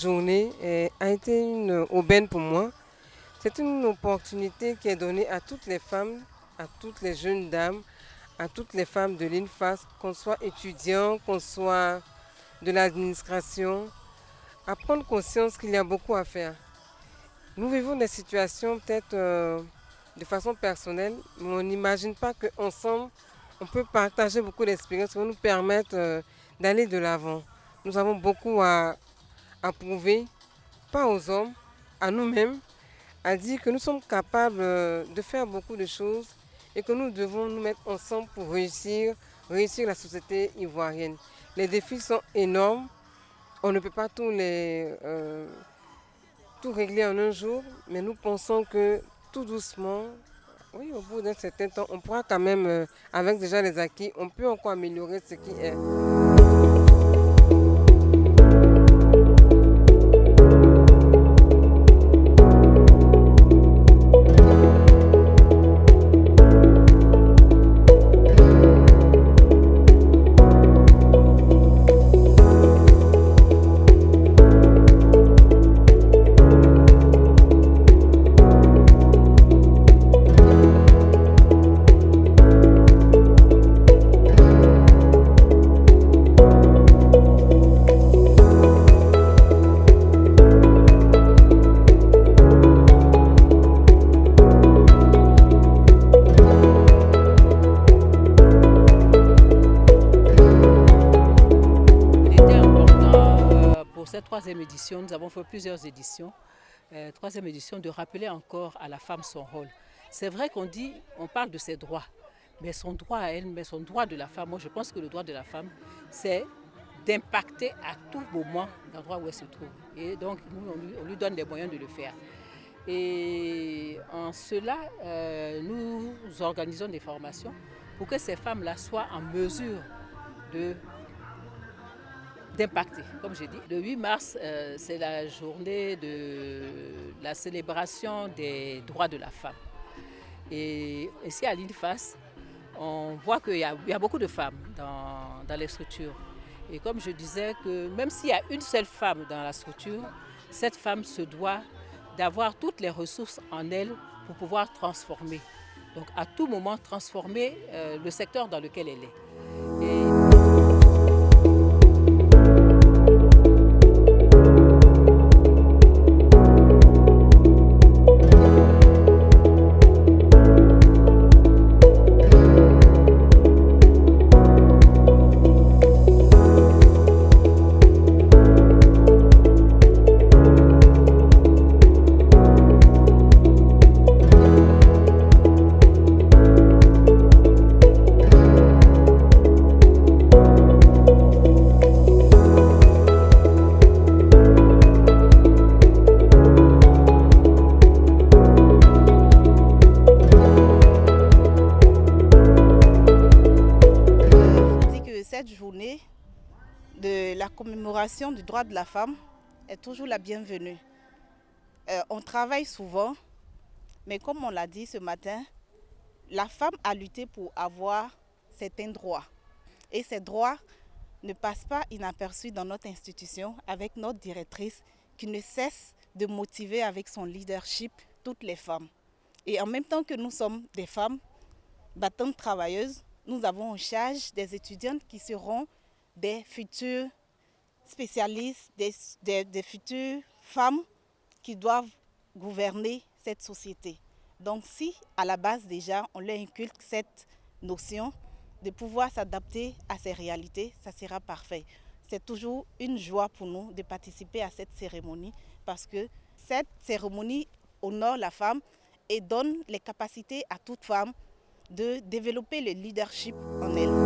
journée a été une aubaine pour moi. C'est une opportunité qui est donnée à toutes les femmes, à toutes les jeunes dames, à toutes les femmes de l'INFAS, qu'on soit étudiant, qu'on soit de l'administration, à prendre conscience qu'il y a beaucoup à faire. Nous vivons des situations peut-être de façon personnelle, mais on n'imagine pas qu'ensemble, on peut partager beaucoup d'expériences qui vont nous permettre d'aller de l'avant. Nous avons beaucoup à prouver, pas aux hommes, à nous-mêmes, à dire que nous sommes capables de faire beaucoup de choses et que nous devons nous mettre ensemble pour réussir la société ivoirienne. Les défis sont énormes, on ne peut pas tout régler en un jour, mais nous pensons que tout doucement, oui, au bout d'un certain temps, on pourra quand même, avec déjà les acquis, on peut encore améliorer ce qui est. Cette troisième édition, nous avons fait plusieurs éditions. Troisième édition, de rappeler encore à la femme son rôle. C'est vrai on parle de ses droits, mais son droit à elle, mais son droit de la femme, moi je pense que le droit de la femme, c'est d'impacter à tout moment l'endroit où elle se trouve. Et donc, on lui donne les moyens de le faire. Et en cela, nous organisons des formations pour que ces femmes-là soient en mesure d'impacter, comme j'ai dit. Le 8 mars, c'est la journée de la célébration des droits de la femme. Et ici à l'INFAS, on voit qu'il y a beaucoup de femmes dans les structures. Et comme je disais, que même s'il y a une seule femme dans la structure, cette femme se doit d'avoir toutes les ressources en elle pour pouvoir transformer. Donc à tout moment, transformer le secteur dans lequel elle est. Cette journée de la commémoration du droit de la femme est toujours la bienvenue. On travaille souvent, mais comme on l'a dit ce matin, la femme a lutté pour avoir certains droits. Et ces droits ne passent pas inaperçus dans notre institution avec notre directrice qui ne cesse de motiver avec son leadership toutes les femmes. Et en même temps que nous sommes des femmes battantes travailleuses, nous avons en charge des étudiantes qui seront des futures spécialistes, des futures femmes qui doivent gouverner cette société. Donc si à la base déjà on leur inculque cette notion de pouvoir s'adapter à ces réalités, ça sera parfait. C'est toujours une joie pour nous de participer à cette cérémonie parce que cette cérémonie honore la femme et donne les capacités à toute femme de développer le leadership en elle.